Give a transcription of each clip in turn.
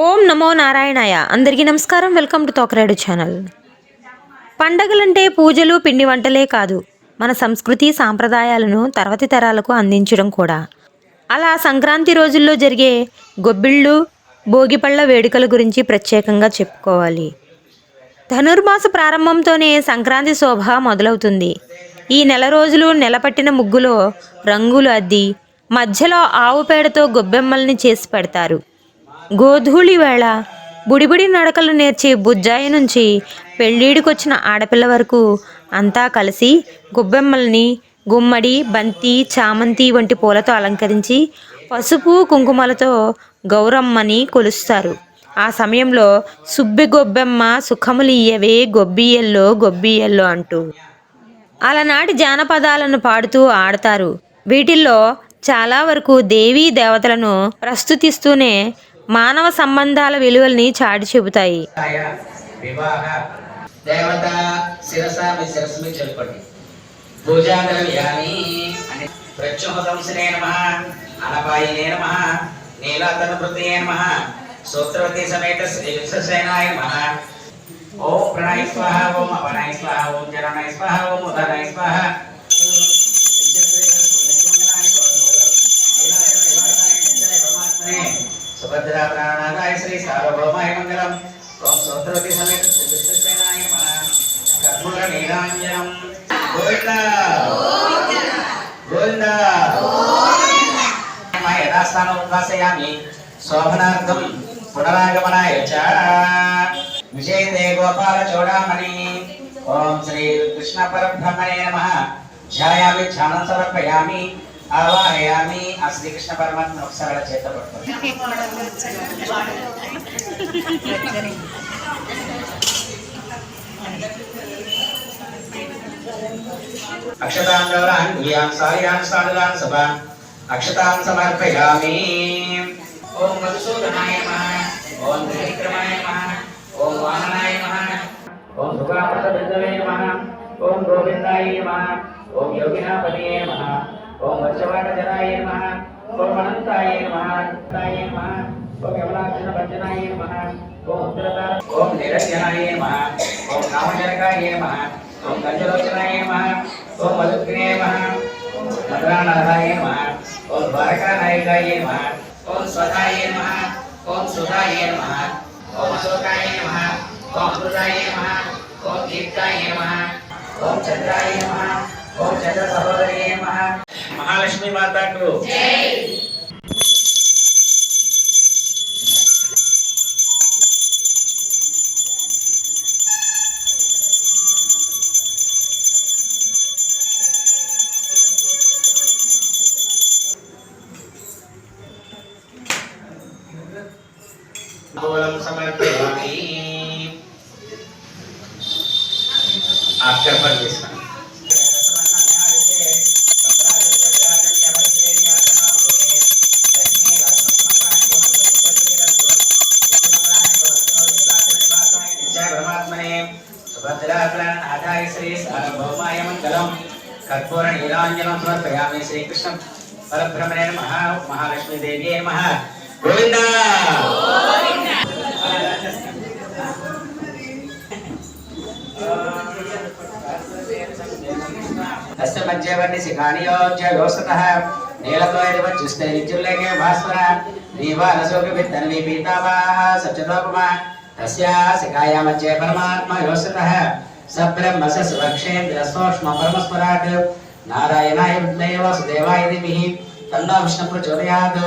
ఓం నమో నారాయణాయ. అందరికీ నమస్కారం. వెల్కమ్ టు తోకరాడు ఛానల్. పండగలంటే పూజలు పిండి వంటలే కాదు, మన సంస్కృతి సాంప్రదాయాలను తర్వాతి తరాలకు అందించడం కూడా. అలా సంక్రాంతి రోజుల్లో జరిగే గొబ్బిళ్ళు భోగిపళ్ళ వేడుకల గురించి ప్రత్యేకంగా చెప్పుకోవాలి. ధనుర్మాస ప్రారంభంతోనే సంక్రాంతి శోభ మొదలవుతుంది. ఈ నెల రోజులు నెలపట్టిన ముగ్గులో రంగులు అద్ది మధ్యలో ఆవు పేడతో గొబ్బెమ్మల్ని చేసి పెడతారు. గోధూళి వేళ బుడిబుడి నడకలు నేర్చే బుజ్జాయి నుంచి పెళ్ళిడికొచ్చిన ఆడపిల్ల వరకు అంతా కలిసి గొబ్బెమ్మల్ని గుమ్మడి, బంతి, చామంతి వంటి పూలతో అలంకరించి పసుపు కుంకుమలతో గౌరమ్మని కొలుస్తారు. ఆ సమయంలో సుబ్బి గొబ్బెమ్మ సుఖములియ్యవే గొబ్బియ్యల్లో గొబ్బియ్యల్లో అంటూ అలనాటి జానపదాలను పాడుతూ ఆడతారు. వీటిల్లో చాలా వరకు దేవీ దేవతలను ప్రస్తుతిస్తూనే మానవ సంబంధాల విలువల్ని చాటి చెబుతాయి. సూత్రవతి సమేత శ్రీ విశ్వసేనాయ నమః. ఓం ప్రణాయ స్వాహ, ఓం అపనాయ స్వాహ, ఓం జననాయ స్వాహ, ఓం ఉదనాయ స్వాహ. సుభద్రా ప్రాణాదాయ శ్రీ సార్వభౌమాయ మంగళం. ఓం సూత్రవతి సమేత శ్రీ విశ్వసేనాయ నమః. కర్పూర నీరాంజనం. గోవింద గోవింద యథాస్థానం ఉద్వాసయామి. శోభనార్థం పునరాగమనాయ చ విజయతే గోపాల చూడామణి. ఓం శ్రీ కృష్ణ పరబ్రహ్మణే నమః. ధ్యాయామి, ధ్యానం సమర్పయామి, ఆవాహయామి. ఆ శ్రీకృష్ణ పరమాత్మ ఒకసారి చేత పట్టుకోండి. అక్షతాన్ గౌరాన్ గుయాన్ సారియాన్ సాధులాన్ సభ అక్షతాన్ సమర్పయామి. ఓం మధుసూదనాయ నమః. ఓం త్రివిక్రమాయ నమః. ఓం వామనాయ నమః. ఓం సుగాపద బిందవే నమః. ఓం గోవిందాయ నమః. ఓం యోగినాపతియే నమః. ఓం వర్షవాట జనాయ నమః. ఓం అనంతాయ నమః. తాయ నమః. ఓం యమలాక్షణ భంజనాయ నమః. ఓం ఉత్తరతార. ఓం నిరంజనాయ నమః. ఓం నామజనకాయ నమః. ఓం కంజలోచనాయ నమః. ఓం మధుగ్నే నమః. మధురానాథాయ నమః. ఓం ద్వారకానాయకాయ నమః. ఓం స్వధాయ నమః. ఓం సుధాయ నమః. ఓం అశోకాయ నమః. ఓం అమృతాయ నమః. ఓం దీప్తాయ నమః. ఓం చంద్రాయ నమః. ఓం చంద్ర సహోదరి నమః. మహాలక్ష్మి మాతాకు జై. మూలం సమర్పయామి. ఆకర్పణ చేస్తాను. సుభద్రాగ్రహణాదాయ శ్రీ సార్వభౌమాయ మంగళం. కర్పూర నీరాంజనం సమర్పయామి. శ్రీకృష్ణ పరబ్రహ్మణే నమః. మహాలక్ష్మీదేవి నమః. గోవిందా తస్య మధ్యవర్ణి శిఖానియోజ్యోస్తః నీలతోయదివచ్చుస్తే విద్యుల్లేఖే భాస్వర దీవానశోకవిత్తన్వి పీతావాహ సచతోపమా తస్యా శిఖాయా మధ్యే పరమాత్మ యోస్తః సబ్రహ్మ సస్వక్షేంద్ర సూక్ష్మ పరమస్వరాట్ నారాయణాయ విద్మహే వాసుదేవాయ ధీమహి తన్నో విష్ణు ప్రచోదయాత్.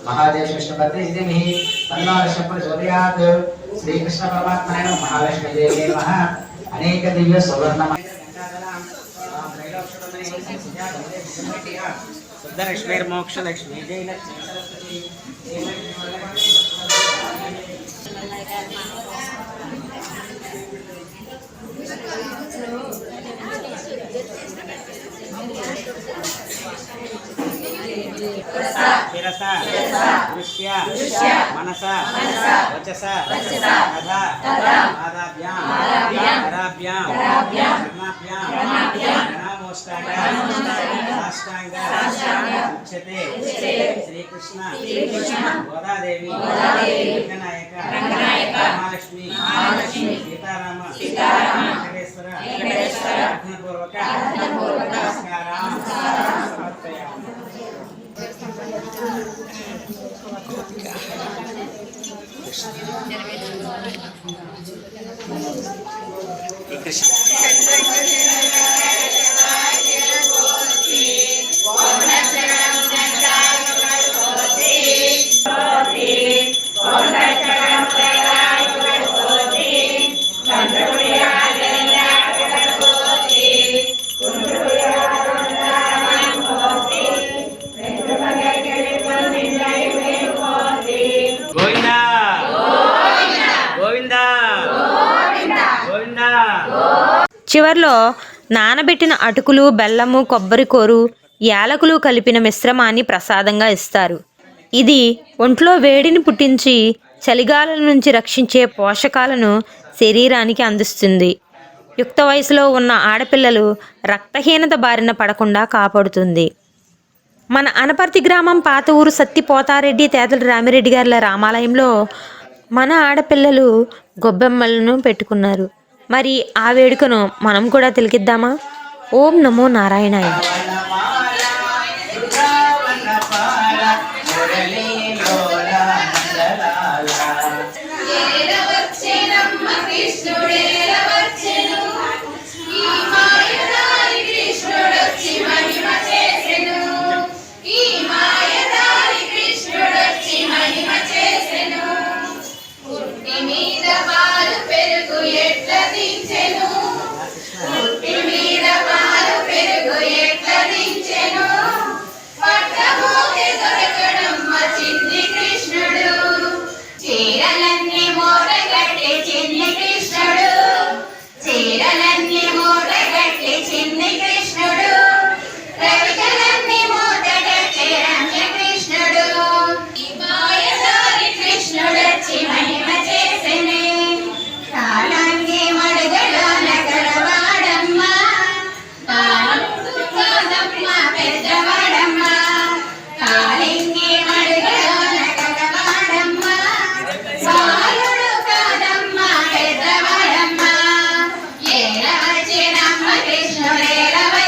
మహాదేవ విష్ణుపత్ని ధీమహి తన్నో విష్ణు ప్రచోదయాత్. శ్రీకృష్ణ పరమాత్మనే నమః. మహాలక్ష్మీదేవి నమః. అనేక దివ్య సువర్ణ శుద్ధలక్ష్మీర్మోక్ష లక్ష్మీ జయలక్ష్మీ సరస్వతి. శిరస దృశ్య మనస వచస కథా ఆదాభ్యాం కరాభ్యాం కర్ణాభ్యాం సాష్టాంగ ఉచ్యతే శ్రీకృష్ణ గోదాదేవి రంగనాయక ఈ కృష్ణ గోవిందా గోవిందా గోవిందా. చివర్లో నానబెట్టిన అటుకులు, బెల్లము, కొబ్బరి కోరు, యాలకులు కలిపిన మిశ్రమాన్ని ప్రసాదంగా ఇస్తారు. ఇది ఒంట్లో వేడిని పుట్టించి చలిగాలుల నుంచి రక్షించే పోషకాలను శరీరానికి అందిస్తుంది. యుక్త వయసులో ఉన్న ఆడపిల్లలు రక్తహీనత బారిన పడకుండా కాపాడుతుంది. మన అనపర్తి గ్రామం పాత ఊరు సత్తి పోతారెడ్డి తేదల రామిరెడ్డి గారి రామాలయంలో మన ఆడపిల్లలు గొబ్బెమ్మలను పెట్టుకున్నారు. మరి ఆ వేడుకను మనం కూడా తిలకిద్దామా? ఓం నమో నారాయణాయ. కృష్ణుడేల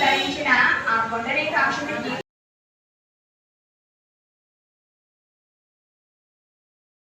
ధరించిన ఆ పొండరీకాక్షుని